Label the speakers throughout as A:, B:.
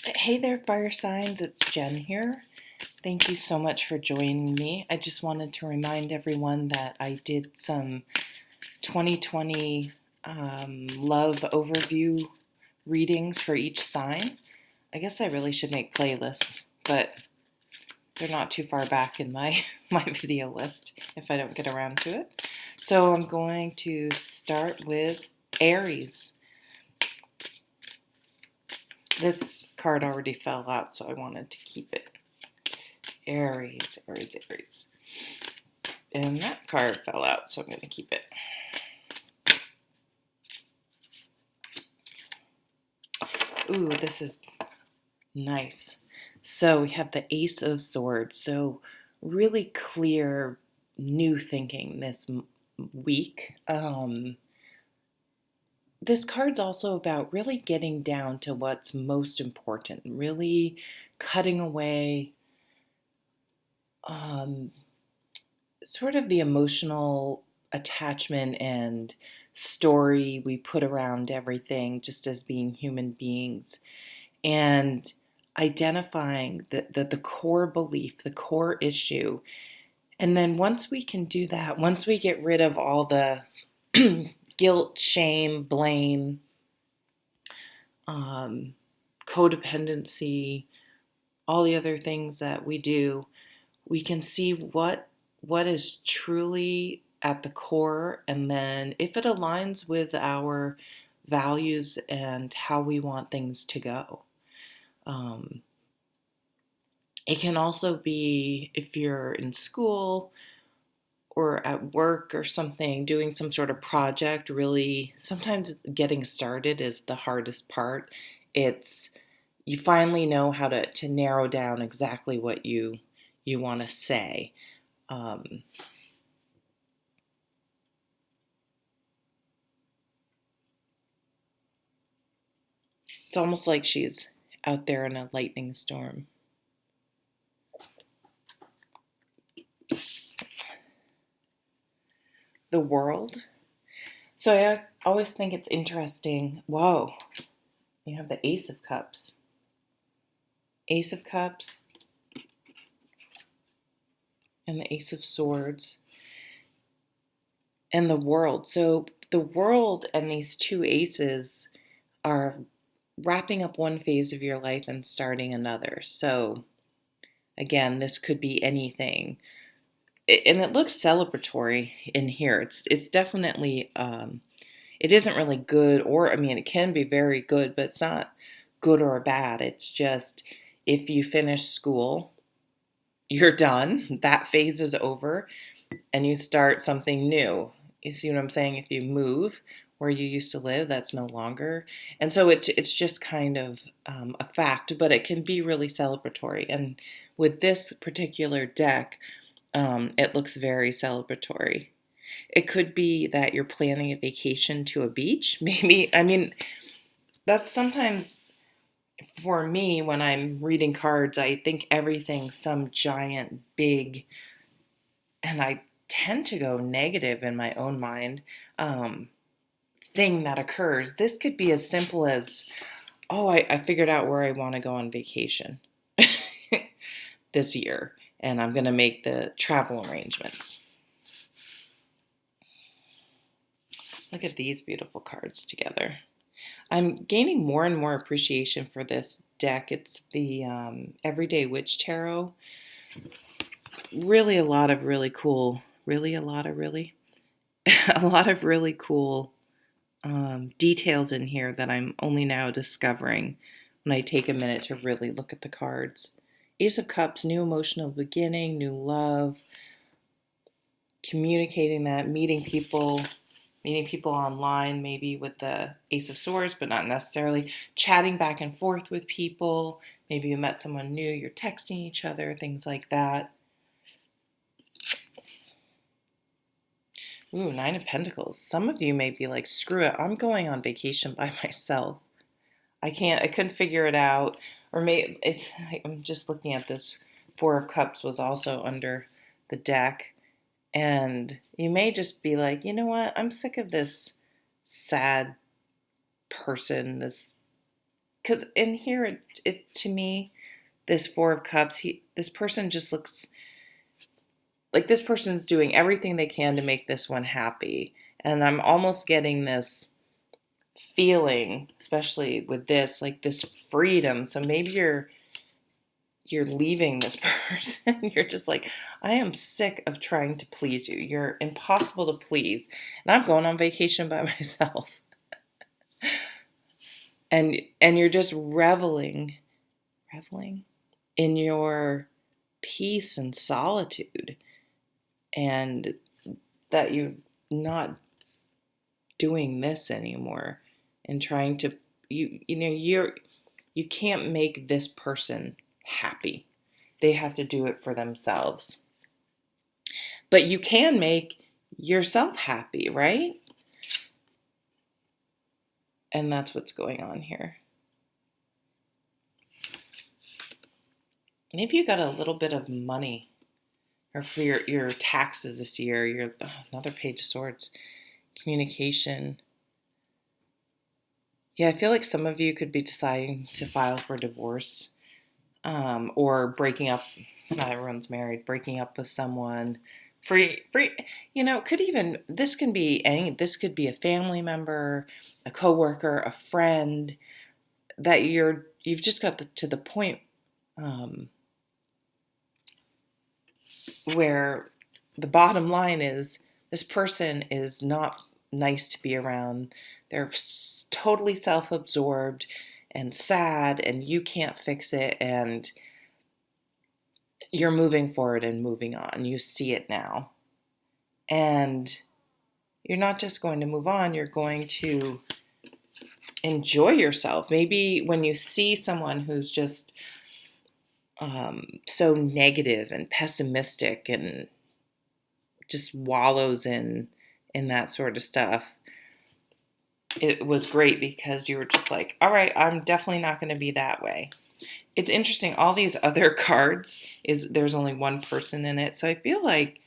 A: Hey there, fire signs. It's Jen here. Thank you so much for joining me. I just wanted to remind everyone that I did some 2020 love overview readings for each sign. I guess I really should make playlists, but they're not too far back in my, my video list if I don't get around to it. So I'm going to start with Aries. This card already fell out, so I wanted to keep it. Aries, Aries, Aries. And that card fell out, so I'm going to keep it. Ooh, this is nice. So we have the Ace of Swords. So really clear new thinking this week. This card's also about really getting down to what's most important, really cutting away sort of the emotional attachment and story we put around everything just as being human beings, and identifying the core belief, the core issue. And then once we can do that, once we get rid of all the guilt, shame, blame, codependency, all the other things that we do, we can see what is truly at the core, and then if it aligns with our values and how we want things to go. It can also be if you're in school or at work or something, doing some sort of project. Really, sometimes getting started is the hardest part. It's you finally know how to narrow down exactly what you want to say. It's almost like she's out there in a lightning storm. The World. So I always think it's interesting. Whoa, you have the Ace of Cups. Ace of Cups and the Ace of Swords and the World. So the World and these two aces are wrapping up one phase of your life and starting another. So again, this could be anything. And it looks celebratory in here. It's definitely it isn't really good, or I mean it can be very good, but it's not good or bad. It's just if you finish school, you're done. That phase is over and you start something new. You see what I'm saying? If you move where you used to live, that's no longer. And so it's just kind of a fact, but it can be really celebratory. And with this particular deck, it looks very celebratory. It could be that you're planning a vacation to a beach. Maybe, I mean, that's sometimes for me when I'm reading cards, I think everything's some giant, big, and I tend to go negative in my own mind, thing that occurs. This could be as simple as, oh, I figured out where I want to go on vacation this year, and I'm going to make the travel arrangements. Look at these beautiful cards together. I'm gaining more and more appreciation for this deck. It's the Everyday Witch Tarot. Really a lot of really cool, really a lot of really, a lot of really cool details in here that I'm only now discovering when I take a minute to really look at the cards. Ace of Cups, new emotional beginning, new love, communicating that, meeting people online, maybe with the Ace of Swords, but not necessarily. Chatting back and forth with people. Maybe you met someone new, you're texting each other, things like that. Ooh, Nine of Pentacles. Some of you may be like, screw it, I'm going on vacation by myself. I couldn't figure it out. Or I'm just looking at this. Four of Cups was also under the deck. And you may just be like, you know what? I'm sick of this sad person, this because in here, it to me, this Four of Cups, this person just looks like this person's doing everything they can to make this one happy. And I'm almost getting this feeling, especially with this, like this freedom. So maybe you're leaving this person. You're just like, I am sick of trying to please you. You're impossible to please. And I'm going on vacation by myself. And you're just reveling in your peace and solitude, and that you're not doing this anymore and trying to you can't make this person happy. They have to do it for themselves. But you can make yourself happy, right? And that's what's going on here. Maybe you got a little bit of money, or for your taxes this year. Another Page of Swords, communication. Yeah, I feel like some of you could be deciding to file for divorce, or breaking up. Not everyone's married. Breaking up with someone. Free. This could be a family member, a coworker, a friend that you've just got to the point where the bottom line is this person is not nice to be around. They're totally self-absorbed and sad, and you can't fix it, and you're moving forward and moving on. You see it now. And you're not just going to move on, you're going to enjoy yourself. Maybe when you see someone who's just so negative and pessimistic and just wallows in that sort of stuff, it was great because you were just like, all right, I'm definitely not going to be that way. It's interesting, all these other cards, there's only one person in it. So I feel like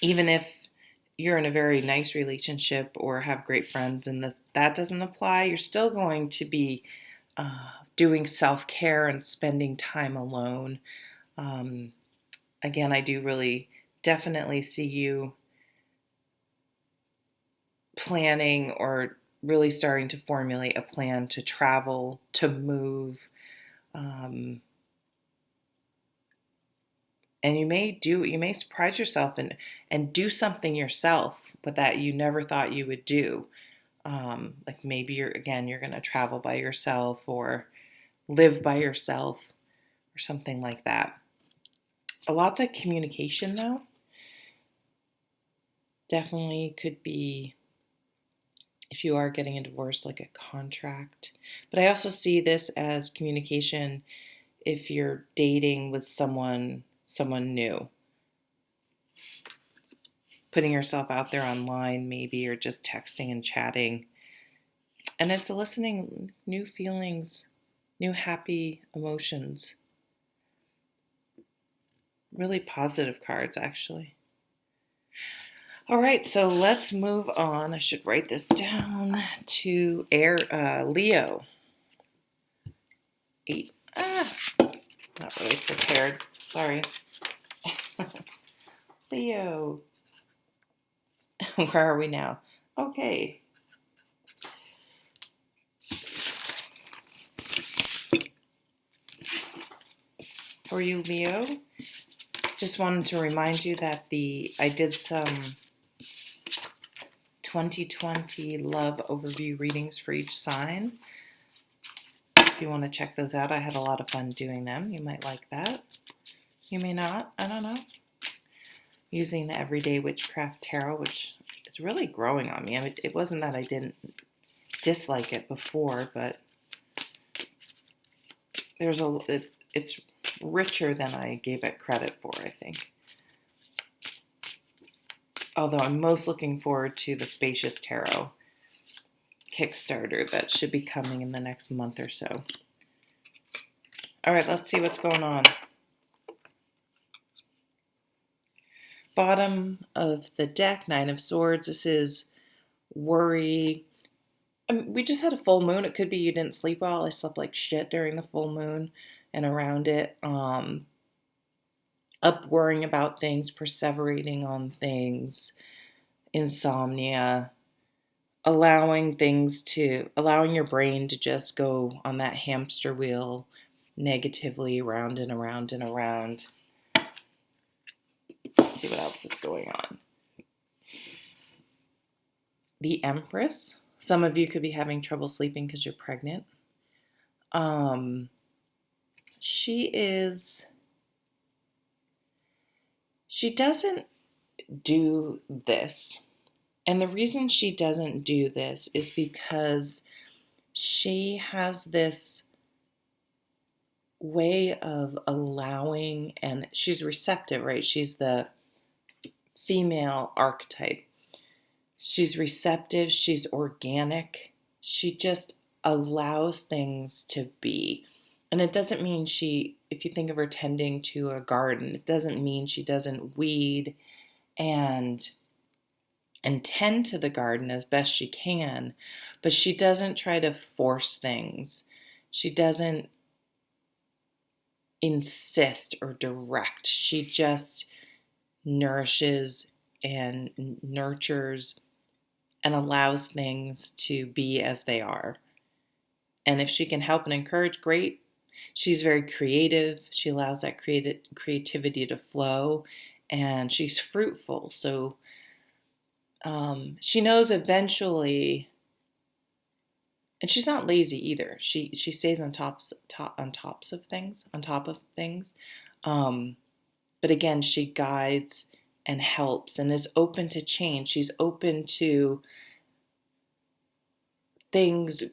A: even if you're in a very nice relationship or have great friends and that doesn't apply, you're still going to be doing self-care and spending time alone. Again, I do really definitely see you planning or really starting to formulate a plan to travel, to move. And you may surprise yourself and do something yourself that you never thought you would do. Like maybe you're going to travel by yourself or live by yourself or something like that. A lot of communication though. Definitely could be, if you are getting a divorce, like a contract. But I also see this as communication if you're dating with someone new. Putting yourself out there online maybe, or just texting and chatting. And it's eliciting new feelings, new happy emotions. Really positive cards, actually. All right, so let's move on. I should write this down to Leo. 8. Not really prepared. Sorry. Leo. Where are we now? Okay. How are you, Leo? Just wanted to remind you that I did some 2020 love overview readings for each sign. If you want to check those out, I had a lot of fun doing them. You might like that. You may not. I don't know. Using the Everyday Witchcraft Tarot, which is really growing on me. I mean, it wasn't that I didn't dislike it before, but it's richer than I gave it credit for, I think. Although I'm most looking forward to the Spacious Tarot Kickstarter that should be coming in the next month or so. All right, let's see what's going on. Bottom of the deck, Nine of Swords. This is worry, We just had a full moon. It could be you didn't sleep well. I slept like shit during the full moon and around it. Up worrying about things, perseverating on things, insomnia, allowing your brain to just go on that hamster wheel negatively around and around and around. Let's see what else is going on. The Empress. Some of you could be having trouble sleeping because you're pregnant. She doesn't do this. And the reason she doesn't do this is because she has this way of allowing, and she's receptive, right? She's the female archetype. She's receptive, she's organic. She just allows things to be. And it doesn't mean if you think of her tending to a garden, it doesn't mean she doesn't weed and tend to the garden as best she can, but she doesn't try to force things. She doesn't insist or direct. She just nourishes and nurtures and allows things to be as they are. And if she can help and encourage, great. She's very creative. She allows that creativity to flow, and she's fruitful. So she knows eventually, and she's not lazy either. She stays on top of things. But again, she guides and helps and is open to change. She's open to things.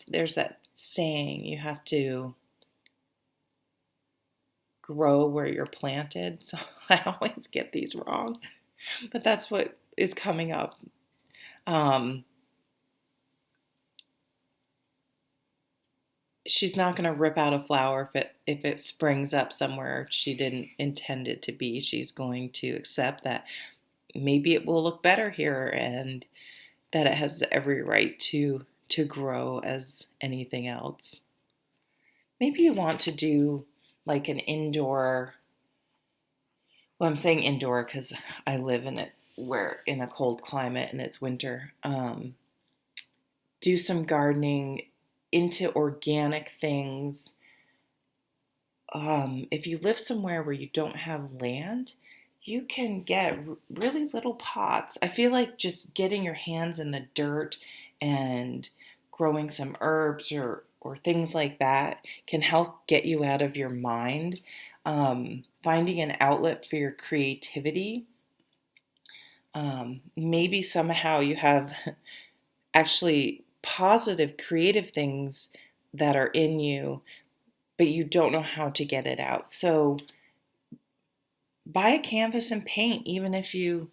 A: There's that saying, you have to grow where you're planted. So I always get these wrong, but that's what is coming up. She's not going to rip out a flower if it springs up somewhere she didn't intend it to be. She's going to accept that maybe it will look better here and that it has every right to grow as anything else. Maybe you want to do like an indoor, well, I'm saying indoor because I live in a cold climate and it's winter. Do some gardening into organic things. If you live somewhere where you don't have land, you can get really little pots. I feel like just getting your hands in the dirt and growing some herbs or things like that can help get you out of your mind. Finding an outlet for your creativity. Maybe somehow you have actually positive creative things that are in you, but you don't know how to get it out. So buy a canvas and paint, even if you're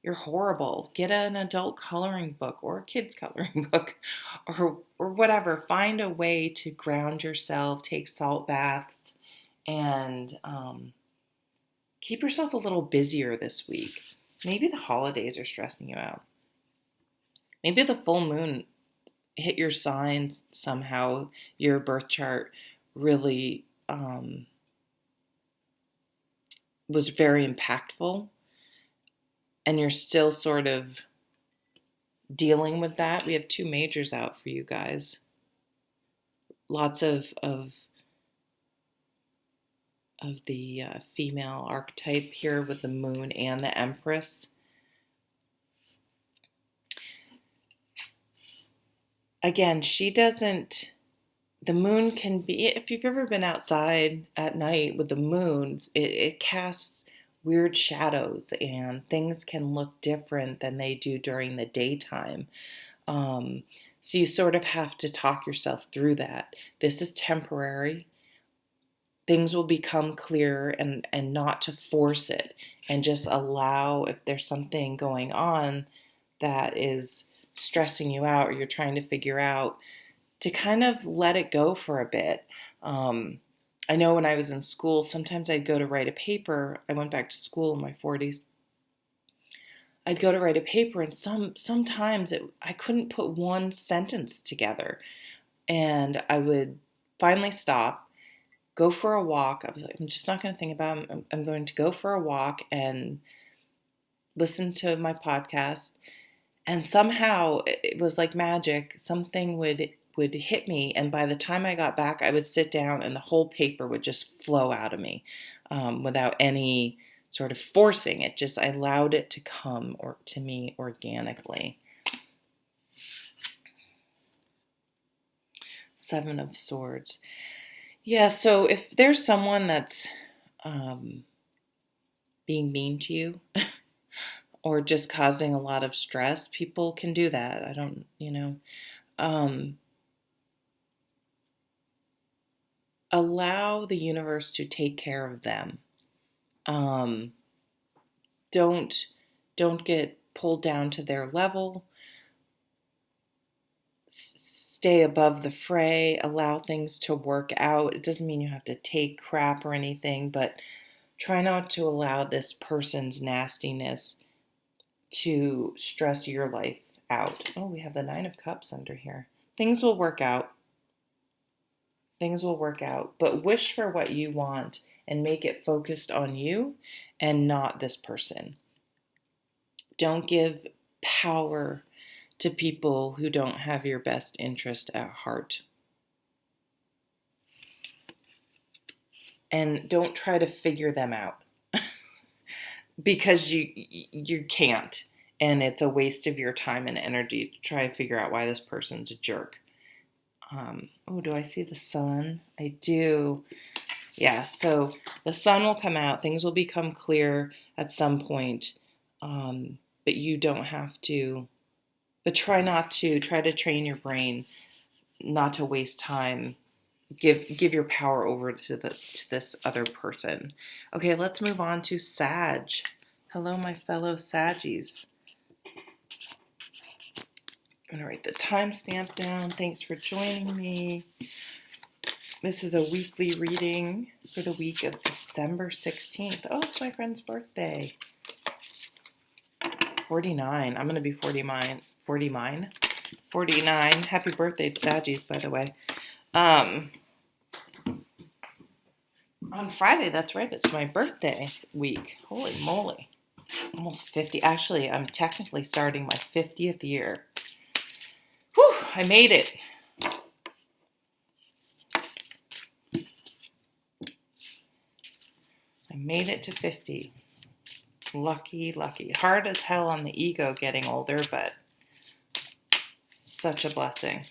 A: horrible. Get an adult coloring book or a kid's coloring book or whatever. Find a way to ground yourself, take salt baths, and keep yourself a little busier this week. Maybe the holidays are stressing you out. Maybe the full moon hit your sign somehow, your birth chart really was very impactful, and you're still sort of dealing with that. We have 2 majors out for you guys. Lots of the female archetype here with the moon and the Empress. Again, the moon can be, if you've ever been outside at night with the moon, it casts weird shadows and things can look different than they do during the daytime. So you sort of have to talk yourself through that. This is temporary. Things will become clearer, and not to force it, and just allow, if there's something going on that is stressing you out or you're trying to figure out, to kind of let it go for a bit. I know when I was in school, sometimes I'd go to write a paper. I went back to school in my 40s. I'd go to write a paper, and sometimes I couldn't put one sentence together. And I would finally stop, go for a walk. I was like, I'm just not going to think about it. I'm going to go for a walk and listen to my podcast. And somehow it was like magic. Something would hit me, and by the time I got back, I would sit down, and the whole paper would just flow out of me without any sort of forcing it. Just I allowed it to come or to me organically. Seven of Swords. Yeah, so if there's someone that's being mean to you or just causing a lot of stress, people can do that. I don't, allow the universe to take care of them. Don't get pulled down to their level. Stay above the fray. Allow things to work out. It doesn't mean you have to take crap or anything, but try not to allow this person's nastiness to stress your life out. Oh, we have the Nine of Cups under here. Things will work out. Things will work out, but wish for what you want and make it focused on you and not this person. Don't give power to people who don't have your best interest at heart. And don't try to figure them out because you can't, and it's a waste of your time and energy to try to figure out why this person's a jerk. Do I see the sun? I do. Yeah, so the sun will come out. Things will become clear at some point, but you don't have to. But try to train your brain not to waste time. Give your power over to this other person. Okay, let's move on to Sag. Hello, my fellow Saggies. I'm going to write the timestamp down. Thanks for joining me. This is a weekly reading for the week of December 16th. Oh, it's my friend's birthday. 49. I'm going to be 49. 49. Happy birthday to Saggies, by the way. On Friday, that's right, it's my birthday week. Holy moly. Almost 50. Actually, I'm technically starting my 50th year. Whew, I made it. I made it to 50. Lucky. Hard as hell on the ego getting older, but such a blessing.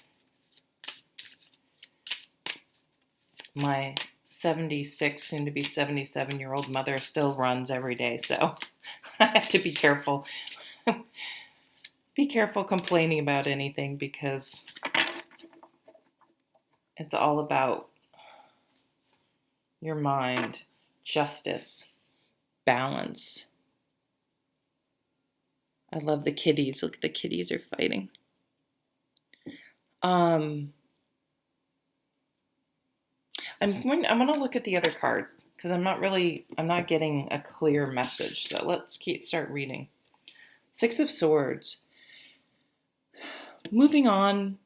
A: My 76, soon to be 77-year-old mother still runs every day, so I have to be careful. Be careful complaining about anything because it's all about your mind, justice, balance. I love the kitties. Look, the kitties are fighting. I'm going to look at the other cards because I'm not getting a clear message. So let's start reading. Six of Swords. Moving on.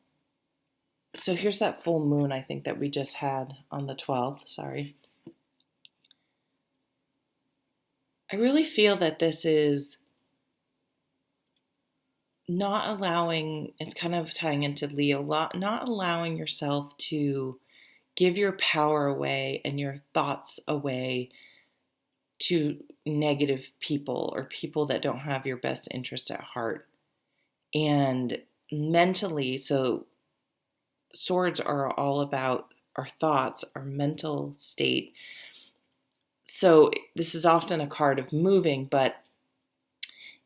A: So here's that full moon, I think, that we just had on the 12th. Sorry. I really feel that this is not allowing, it's kind of tying into Leo, not allowing yourself to give your power away and your thoughts away to negative people or people that don't have your best interest at heart. And mentally, so swords are all about our thoughts, our mental state. So this is often a card of moving, but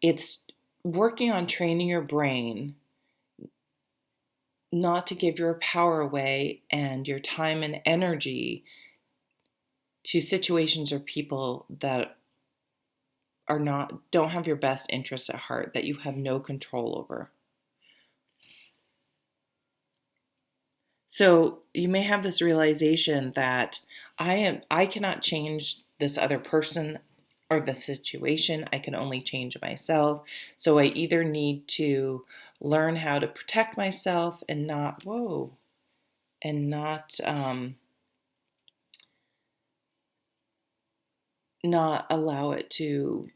A: it's working on training your brain not to give your power away and your time and energy to situations or people that don't have your best interests at heart, that you have no control over. So you may have this realization that I cannot change this other person or the situation. I can only change myself. So I either need to learn how to protect myself and not, not allow it to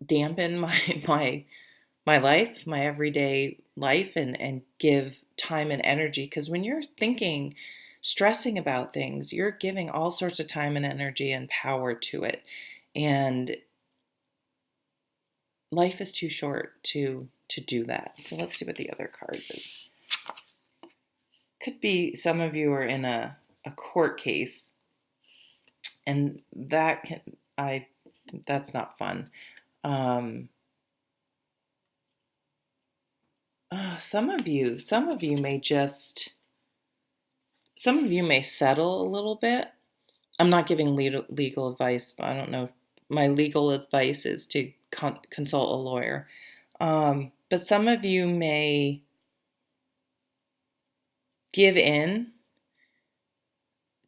A: dampen my life, my everyday life, and give time and energy. Because when you're thinking, stressing about things, you're giving all sorts of time and energy and power to it. And life is too short to do that. So let's see what the other card is. Could be some of you are in a court case, and that's not fun. Some of you may settle a little bit. I'm not giving legal advice, but I don't know. My legal advice is to consult a lawyer. But some of you may give in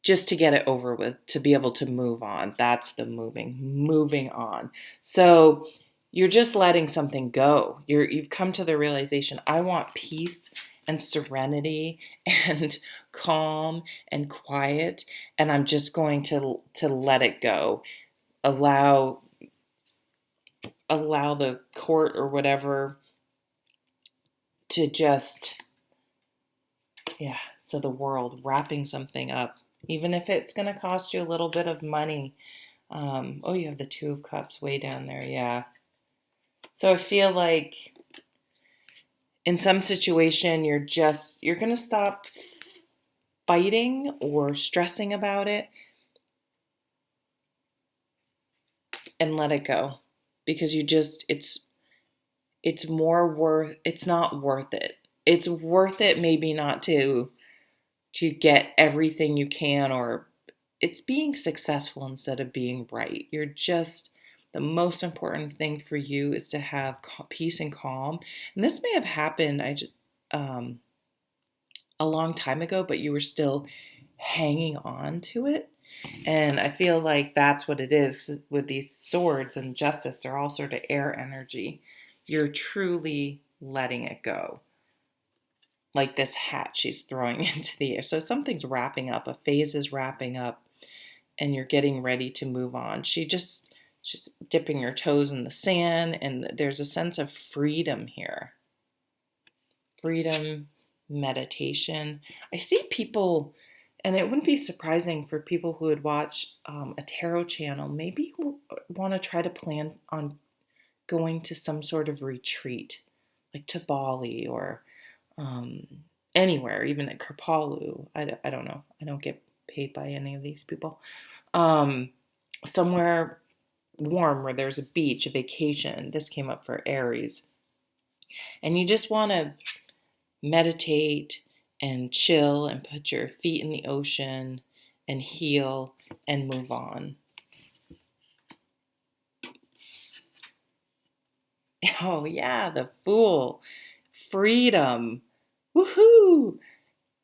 A: just to get it over with, to be able to move on. That's the moving on. So you're just letting something go. You've come to the realization, I want peace and serenity and calm and quiet, and I'm just going to let it go. Allow the court or whatever to just, so the world wrapping something up, even if it's going to cost you a little bit of money. You have the Two of Cups way down there. Yeah. So I feel like in some situation, you're going to stop fighting or stressing about it and let it go, because it's not worth it. It's worth it maybe not to get everything you can, or it's being successful instead of being right. The most important thing for you is to have peace and calm. And this may have happened a long time ago, but you were still hanging on to it. And I feel like that's what it is with these swords and justice. They're all sort of air energy. You're truly letting it go. Like this hat she's throwing into the air. So something's wrapping up, a phase is wrapping up, and you're getting ready to move on. She's dipping her toes in the sand, and there's a sense of freedom here. Freedom, meditation. I see people, and it wouldn't be surprising for people who would watch a tarot channel, maybe want to try to plan on going to some sort of retreat, like to Bali or anywhere, even at Kripalu. I don't know. I don't get paid by any of these people. Somewhere warm where there's a beach, a vacation. This came up for Aries. And you just want to meditate and chill and put your feet in the ocean and heal and move on. Oh yeah, the Fool. Freedom. Woohoo!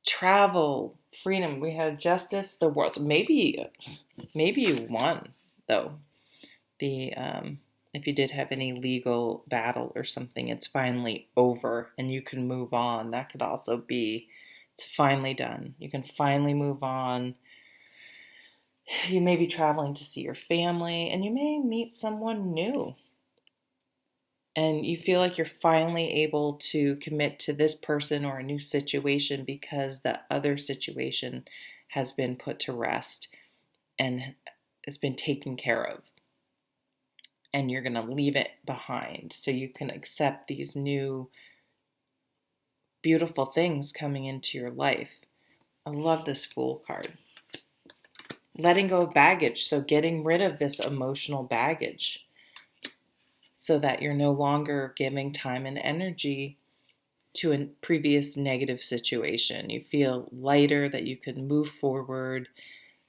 A: Travel, freedom. We have justice, the world. So maybe you won, though. If you did have any legal battle or something, it's finally over and you can move on. That could also be, it's finally done. You can finally move on. You may be traveling to see your family, and you may meet someone new. And you feel like you're finally able to commit to this person or a new situation because the other situation has been put to rest and has been taken care of. And you're going to leave it behind so you can accept these new beautiful things coming into your life. I love this Fool card. Letting go of baggage, so getting rid of this emotional baggage so that you're no longer giving time and energy to a previous negative situation. You feel lighter, that you can move forward.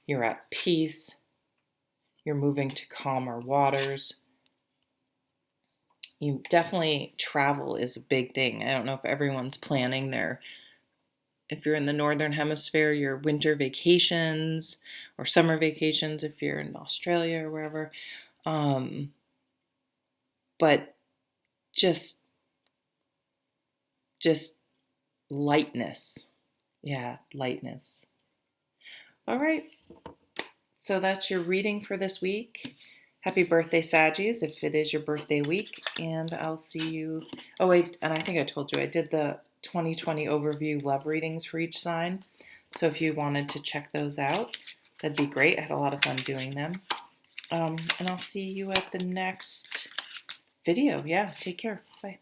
A: You're at peace. You're moving to calmer waters. You definitely, travel is a big thing. I don't know if everyone's planning their if you're in the Northern Hemisphere, your winter vacations or summer vacations if you're in Australia or wherever. But just lightness. Yeah, lightness. All right. So that's your reading for this week. Happy birthday, Saggies, if it is your birthday week. And I'll see you. Oh, wait, and I think I told you I did the 2020 overview love readings for each sign. So if you wanted to check those out, that'd be great. I had a lot of fun doing them. And I'll see you at the next video. Yeah, take care. Bye.